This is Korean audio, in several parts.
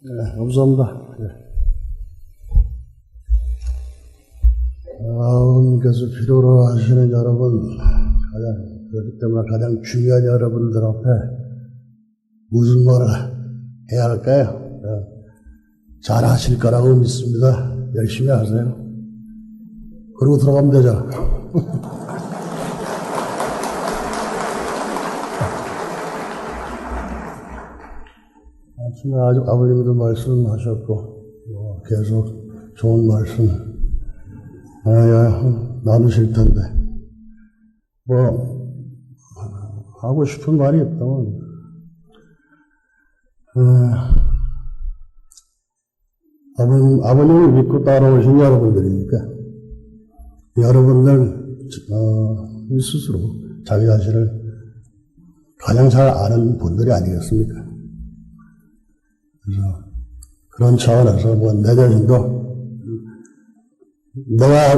네, 감사합니다. 네. 아버님께서 필요로 하시는 여러분, 그렇기 때문에 가장 중요한 여러분들 앞에 무슨 말을 해야 할까요? 잘 하실 거라고 믿습니다. 열심히 하세요. 그리고 들어가면 되죠. 아침에 아주 아버님도 말씀하셨고, 계속 좋은 말씀 나누실 텐데, 하고 싶은 말이 있다면, 아버님을 믿고 따라오신 여러분들이니까, 여러분들, 스스로 자기 자신을 가장 잘 아는 분들이 아니겠습니까? 그래서, 그런 차원에서 내 자신도 내가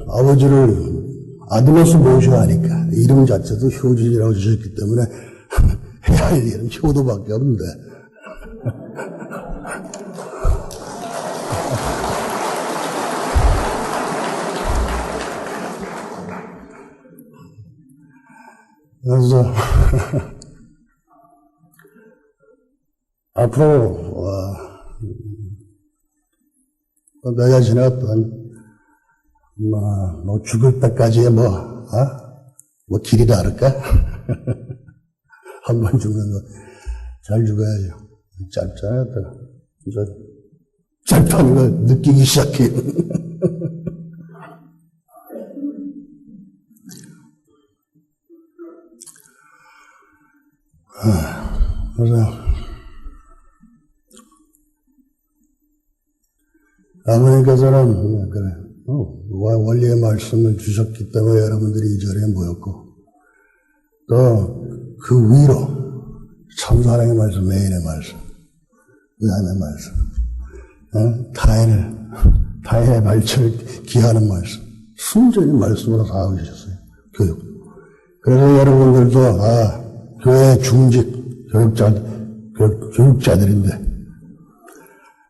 아버지를 아들로서 모셔야 하니까, 이름 자체도 효준이라고 주셨기 때문에 해야 할 일은 효도밖에 없는데, 그래서 앞으로 내 자신의 어떤 죽을 때까지의 길이라 할까? 한 번 죽는 거 잘 죽어야죠. 짧잖아요. 진짜 짧다는 걸 느끼기 시작해요. 그래서 아버님께서는 원리의 말씀을 주셨기 때문에 여러분들이 이 자리에 모였고, 또 그 위로 참사랑의 말씀, 매인의 말씀, 의함의 말씀, 타인의 발전을 기하는 말씀, 순전히 말씀으로 사하고 계셨어요. 교육. 그래서 여러분들도 교회 중직 교육자들인데,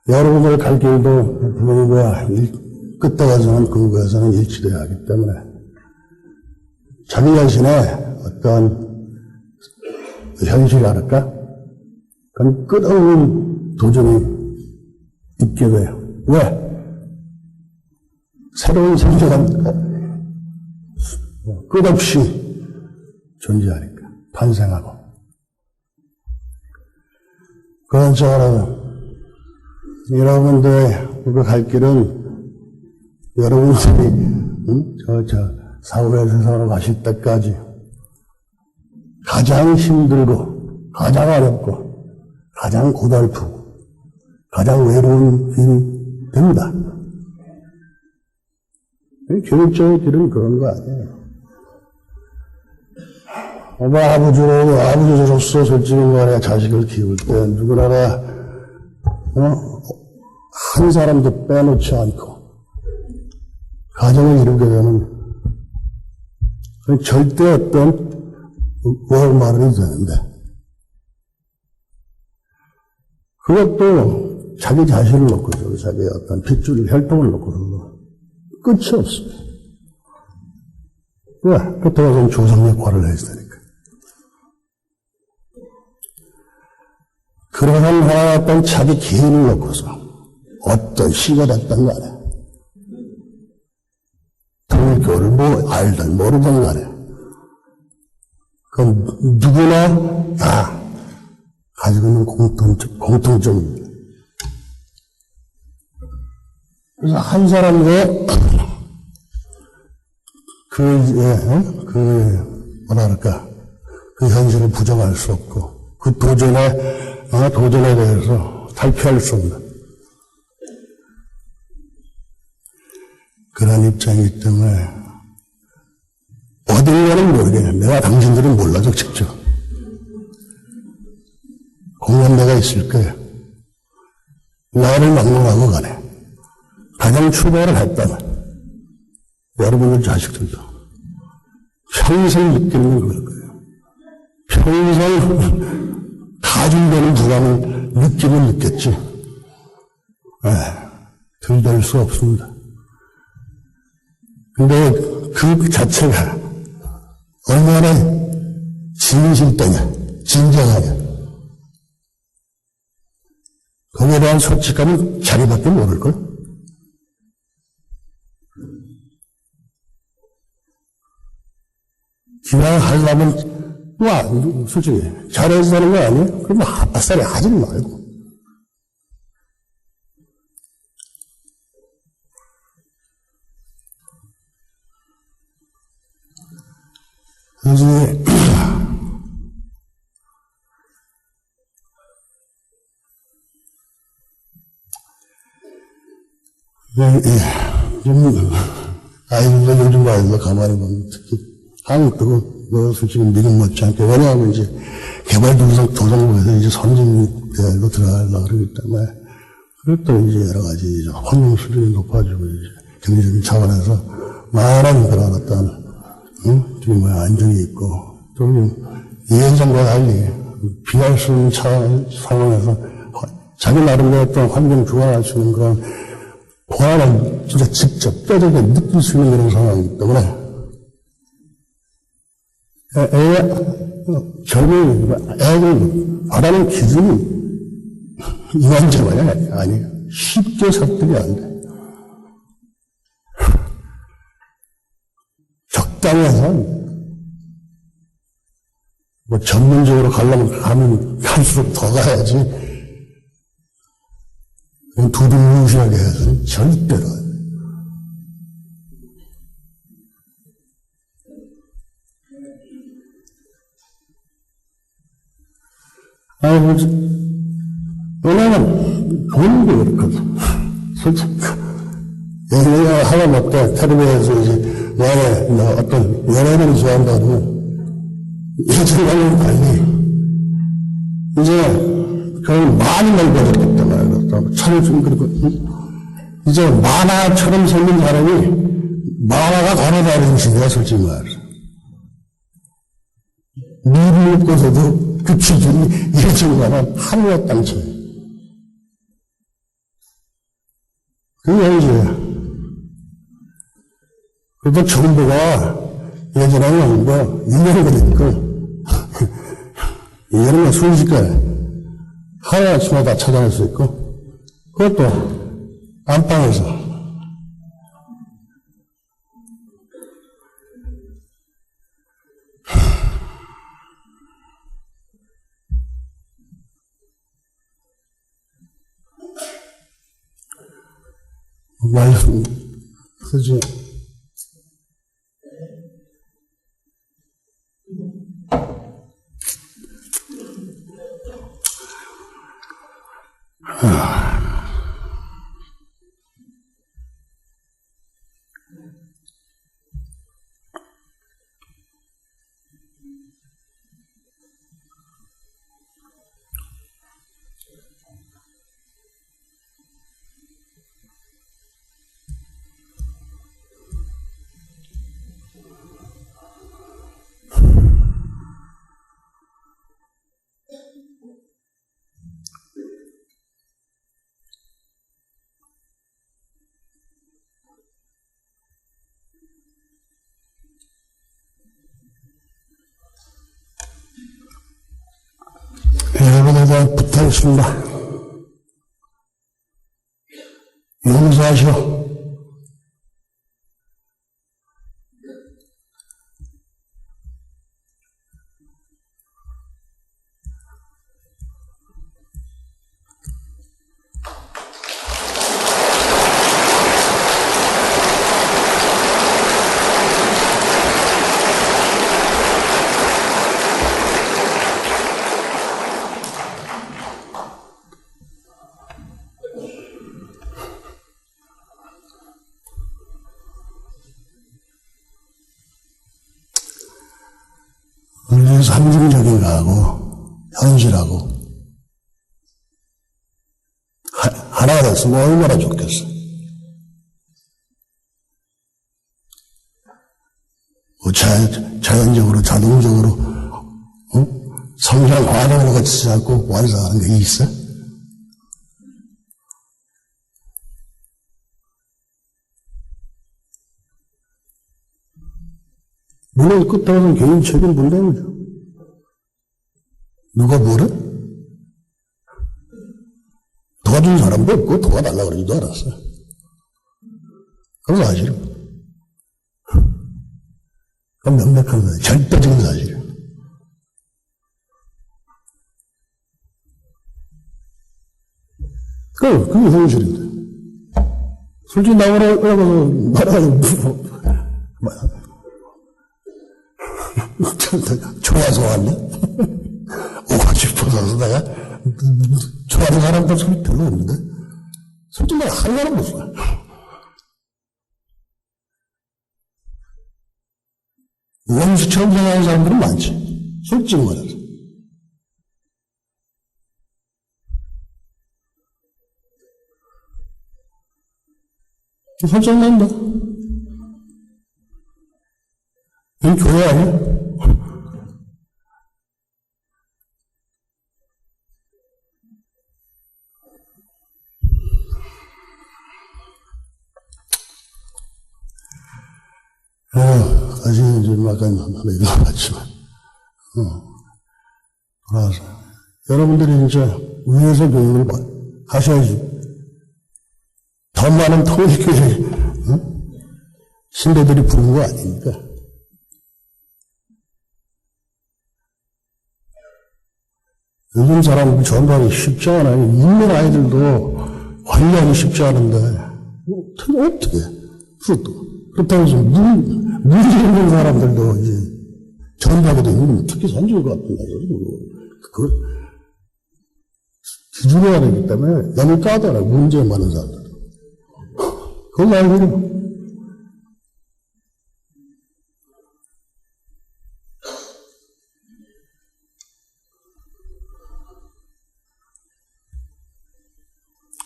여러분들 갈 길도 부모님과 끝에 가서는 근거에서는 일치되어야 하기 때문에 자기 자신의 어떤 현실이랄까? 그건 끝없는 도전이 있게 돼요. 왜? 새로운 생존은 끝없이 존재하니까. 탄생하고. 그런 차원에서 여러분들의 갈 길은 여러분들이 사후의 세상으로 가실 때까지 가장 힘들고 가장 어렵고 가장 고달프고 가장 외로운 길이 됩니다. 교육적인 길은 그런 거 아니에요. 아버지로서 솔직히 말해 자식을 키울 때 누구나 한 사람도 빼놓지 않고 가정을 이루게 되는 절대 어떤 말이 되는데, 그것도 자기 자신을 놓고서 자기의 어떤 핏줄 혈통을 놓고서 끝이 없습니다. 왜? 그때 가서는 조상 역할을 해야 되니까. 그런 하나 어떤 자기 개인을 놓고서 어떤 시가 됐던 간에 통일교를 알든 모르든 간에 그건 누구나 다 가지고 있는 공통점입니다. 그래서 한 사람도 그 현실을 부정할 수 없고 그 도전에 대해서 탈피할 수 없는 그런 입장이기 때문에 어딜 모르겠네. 내가 당신들은 몰라도 직접. 공감대가 있을 거예요. 나를 막론하고 가네. 가장 추구를 했다면 여러분들 자식들도 평생 느끼는 그럴 거예요. 평생 가중되는 불안을 느끼면 느꼈지. 들댈 수 없습니다. 근데 그 자체가 얼마나 진실되냐, 진정하냐. 거기에 대한 솔직함은 자기밖에 모를걸? 기왕 하려면, 솔직히, 잘해서 하는 거 아니야? 그럼 아싸리 하지 말고. 그래서, 아이들, 요즘 아이들 가만히 보면 특히 한국도 솔직히 미국 못지않게, 왜냐하면 이제 개발도상부에서 이제 선진국으로 들어가려고 그러기 때문에, 그리고 또 이제 여러 가지 이제 환경 수준이 높아지고 이제 경제적인 차원에서 많은 그런 어떤, 안정이 있고, 또 예전과 달리 비할 수 있는 상황에서 자기 나름대로 어떤 환경 조화할 수 있는 그런 보안을 진짜 직접 뼈저리게 느낄 수 있는 그런 상황이기 때문에 애들 바라는 기준이 이만저만이 아니에요. 쉽게 삽득이 안 돼. 적당히 해서 전문적으로 가면 갈수록 더 가야지. 두둥무시하게 해서는 절대로. 왜냐면, 보는 게 그렇거든. 솔직히. 예전에 하다못해 텔레비에서 이제, 만약에 어떤 연예인을 좋아한다 그러면, 예전과는 달리, 이제, 그걸 많이 넓어졌기 때문에, 참, 그리고, 이제 만화처럼 생긴 사람이, 만화가 가능하다는 시대야, 솔직히 말해서. 미를 먹고서도 그 기준이 예전과는 하루와 땅 차이. 그게 이제, 그래도 정부가 예전에는 유명한 거니까, 이제는 순식간에 하루아침에 다 찾아낼 수 있고, 그것도 안방에서. 말씀, 그지. 여러분에 대한 부탁입니다. 용서하시오. 우리는 상징적인 거하고 현실하고 하나가 됐으면 얼마나 좋겠어. 자연적으로 자동적으로 성장 과정을 거치지 않고 완성하는 게 있어? 물론 끝에 가서는 개인 책임 문제는 거죠. 누가 뭐래? 도와준 사람도 없고 도와달라고 그러지도 않았어. 그건 사실은. 그건 명백한 거예요. 절대적인 사실이에요. 그게 현실인데. 솔직히 나오라고 말하고, 좋아서 왔네? 오고 싶어서 내가 좋아하는 사람들 소리 별로 없는데? 솔직히 내가 한 사람 못 써. 원수처럼 생각하는 사람들은 많지. 솔직히 말해서. 설정 난다. 이건 교회 아니야? 아직 이제 아까 얘기했지만, 돌아와서. 여러분들이 이제 위에서 교육을 하셔야지. 더 많은 통일교회, 신도들이 부른 거 아닙니까? 요즘 사람들 전도하기 쉽지 않아요. 있는 아이들도 관리하기 쉽지 않은데, 어떻게, 그것도. 그렇다고 해서 문제 있는 사람들도 이제 전도하게 되면 특히 선질 같은 데서 그걸 기준해야 되기 때문에 너무 까다로워. 문제 많은 사람들. 그건 알고는.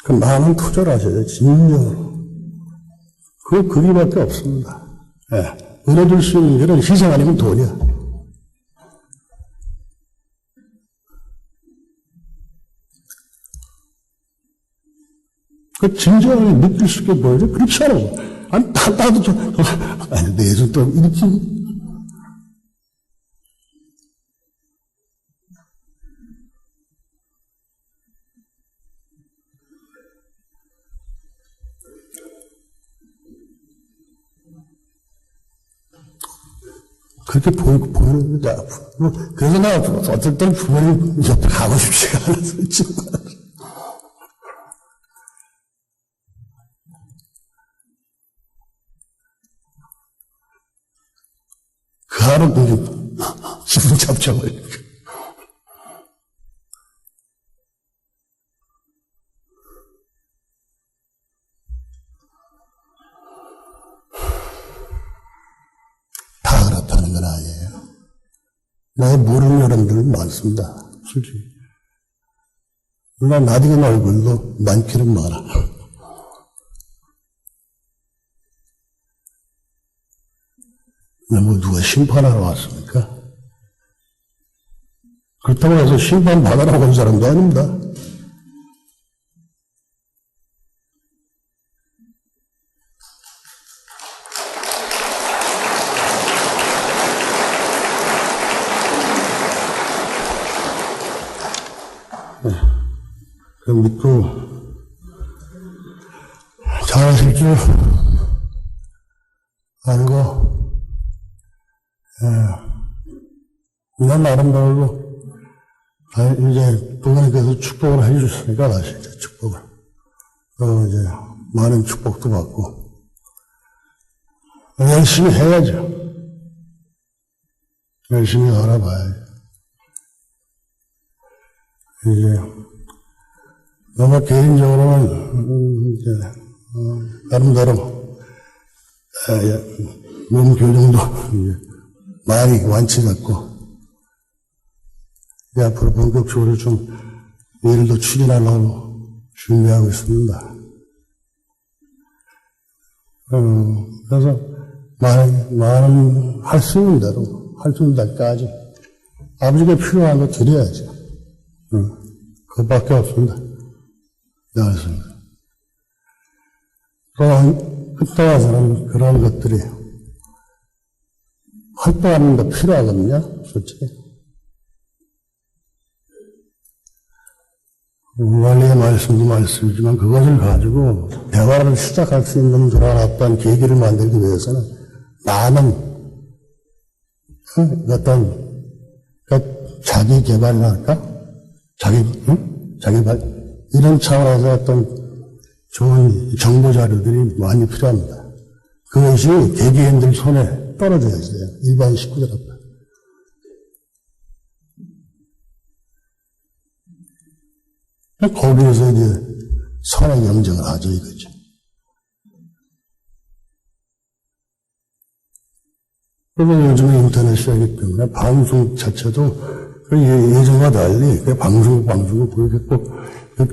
그 많은 투자를 하셔야 진정으로. 그 길밖에 없습니다. 예. 은혜 줄 수 있는 길은 희생 아니면 돈이야. 그 진정하게 느낄 수 있게 보여줘? 그렇지 않아. 아니, 나도 좀, 아니, 내에서 또 이렇게. 그렇게 보이는데, 그래서 나 어떨 땐 부모님 옆에 가고 싶지가 않아서, 정말. 그 하루 그게 기분 잡잡아요. 다 그렇다는 건 아니에요. 내가 모르는 여러분들은 많습니다. 솔직히. 물론 나디는 얼굴도 많기는 많아. 뭐 누가 심판하러 왔습니까? 그렇다고 해서 심판 받으라고 온 사람도 아닙니다. 그 믿고 잘하실 줄 알고 이런 나름대로 이제 부모님께서 축복을 해주셨으니까 다시 이제 축복을 이제 많은 축복도 받고 열심히 해야죠. 열심히 살아봐야죠. 이제 너무 개인적으로는 이제 나름대로 몸 교정도 이제 많이 완치됐고 앞으로 본격적으로 좀 일을 더 추진하려고 준비하고 있습니다. 그래서 많은 할 수 있는 대로 할 수 있는 데까지 아버지가 필요한 거 드려야죠. 그것밖에 없습니다. 네, 알겠습니다. 그때 와서는 그런 것들이 활동하는 데 필요하거든요, 솔직히. 원리의 말씀도 말씀이지만 그것을 가지고 대화를 시작할 수 있는 그런 어떤 계기를 만들기 위해서는 많은 어떤 자기 개발이랄까? 자기 이런 차원에서 어떤 좋은 정보 자료들이 많이 필요합니다. 그것이 개개인들 손에 떨어져야 돼요. 일반 식구들한테. 거기에서 이제 선의 경쟁을 하죠, 이거죠. 그리고 요즘에 인터넷 시대이기 때문에 방송 자체도 예전과 달리 방송국 그렇게 꼭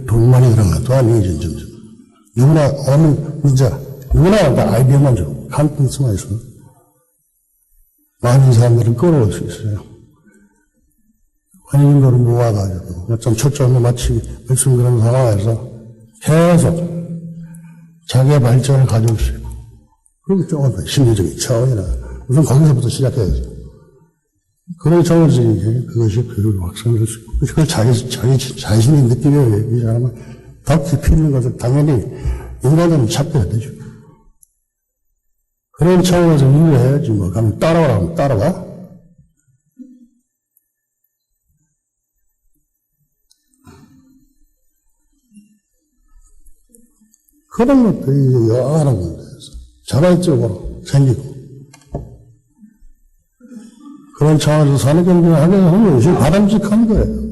돈 많이 들어간 것도 아니에요, 점점. 누구나, 누구나 다 아이디어만 주고, 컨텐츠만 있어. 많은 사람들을 끌어올 수 있어요. 환인들을 모아가지고, 좀 초점을 맞추기, 그런 상황에서 계속 자기의 발전을 가져올 수 있고, 그리고 조금 심리적인 차원이나, 우선 거기서부터 시작해야죠. 그런 정서적인 그것이 교육을 확산할 수 있고, 그걸 자신이 느끼게 이 사람은 더 깊이 있는 것을 당연히 인간들은 찾게 되죠. 그런 차원에서 이해해야지, 뭐. 그럼 따라오라면 따라가? 그런 것들이 여러 군데에서 자발적으로 생기고, 그런 차원에서 사는 경쟁을 하면 지금 바람직한 거예요.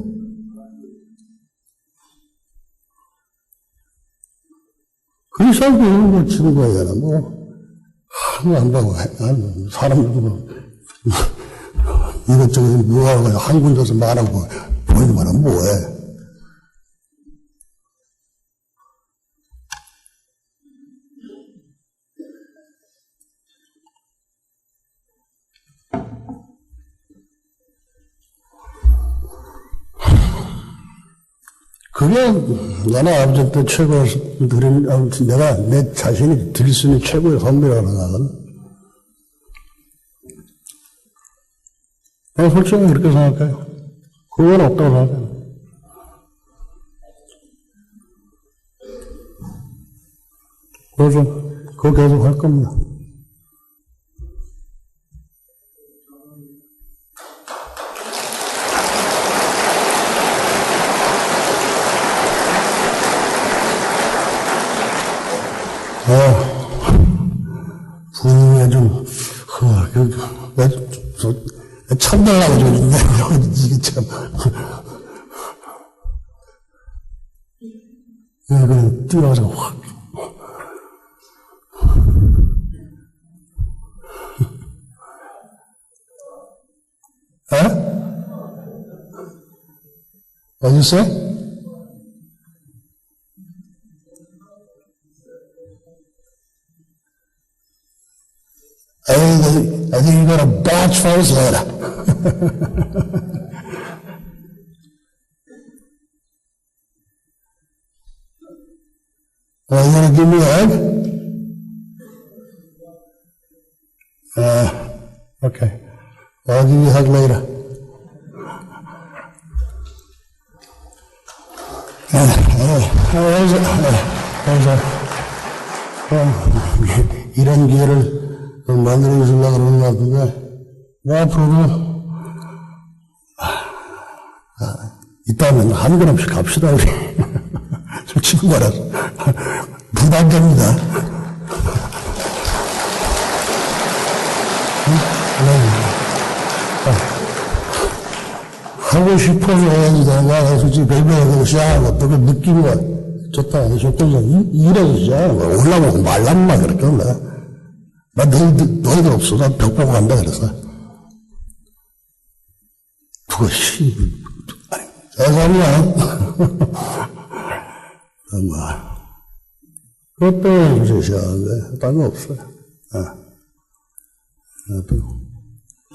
그 사람도 이런 거 치는 거예요. 뭐, 하루 안 가고, 사람들도 뭐, 이것저것 뭐하고 한 군데서 말하고, 보이는 말은 뭐해. 그게 나는 아버지한테 최고의 드림, 내가 내 자신이 드릴 수 있는 최고의 선물이라고 생각하거든. 나는 솔직히 그렇게 생각해요. 그건 없다고 생각해요. 그래서 그거 계속 할 겁니다. 분위기가 좀, 참달라고 그러는데, 이게 참. 그냥 뛰어가서 확. 어디 있어요? I think you got a bad translator. Are you going to give me a hug? Okay. I'll give you a hug later. 이런 기회를 만들어주려고 그러는 것 같은데, 앞으로도, 이따면 한건 없이 갑시다, 우리. 솔직히 말해서. 부담됩니다. 하고 싶어서 해야지, 내가 솔직히 별명하고 시작하고, 또 그 느낌이 좋다, 좋다, 이래서 시작하는 거야. 올라가고 말란만 그렇게 한다. 나 너희들 없어. 나 벽 보고 간다 그래서. 그것이, 아니, 애감이야. 그것도 이제 시작하는데, 딴 거 없어요.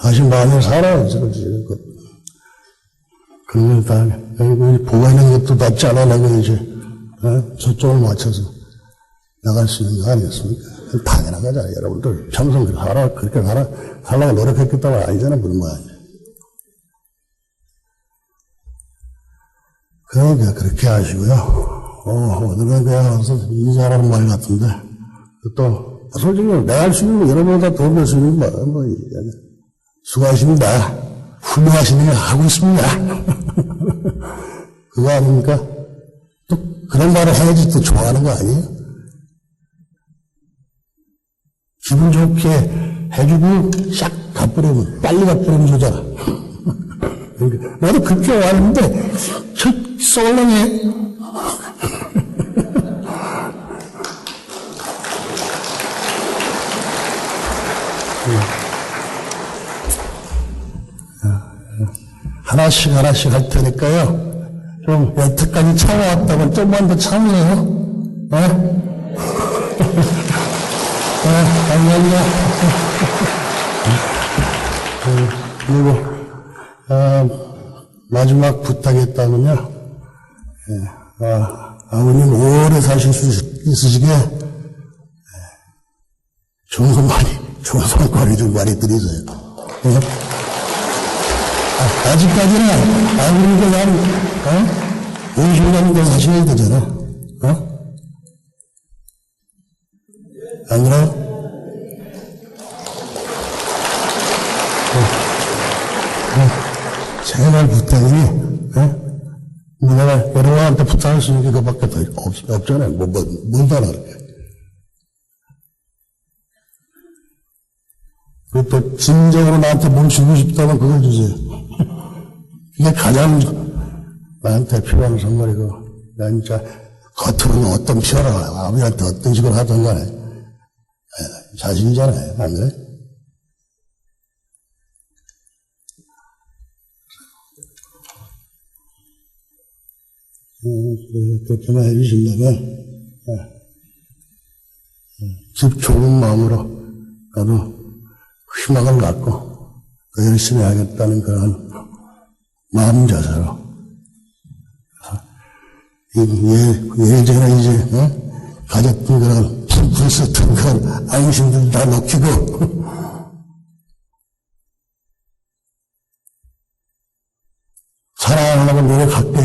다시 마음을 살아야지, 그렇지. 그런 걸 다, 보고 있는 것도 낫지 않아, 내가 이제, 저쪽을 맞춰서 나갈 수 있는 거 아니겠습니까? 당연한 거잖아요. 여러분들 평생 그렇게 살라고 노력했겠다고 아니잖아요. 무슨 말이야. 그러니까 그렇게 하시고요. 오늘은 그냥 와서 인사하라는 말 같은데, 또, 솔직히 내가 할 수 있는 거 여러분보다 더 할 수 있는 거, 수고하십니다. 훌륭하신 일 하고 있습니다. 그거 아닙니까? 또 그런 말을 해야지 또 좋아하는 거 아니에요? 기분 좋게 해주고 샥 갚으려면 빨리 갚으려면 좋잖아. 그러니까 나도 그렇게 왔는데 저 썰렁해. 하나씩 할 테니까요. 좀 여태까지 참아왔다면 좀만 더 참으세요. 감사합니다. 그리고 마지막 부탁했다면요. 아버님 오래 사실 수 있으시게 좋은 성과를 좀 많이 드리세요. 아직까지는 아버님도 한 50년 더 사셔야 되잖아. 안 그래요? 제발 부탁이니, 내가 여러분한테 부탁할 수 있는 게 그밖에 더 없잖아요. 뭘 다 그렇게. 그리고 또, 진정으로 나한테 뭘 주고 싶다면 그걸 주세요. 이게 가장 나한테 필요한 선물이고, 난 진짜 겉으로는 어떤 피어라, 아버지한테 어떤 식으로 하든 간에, 자신이잖아요. 안 그래? 그렇게만 해주신다면, 집 좋은 마음으로 나도 희망을 갖고 더 열심히 하겠다는 그런 마음 자세로. 예전에 이제, 가졌던 그런 풀었던 그런 안심들 다 놓기고, 사랑하려고 노력할게.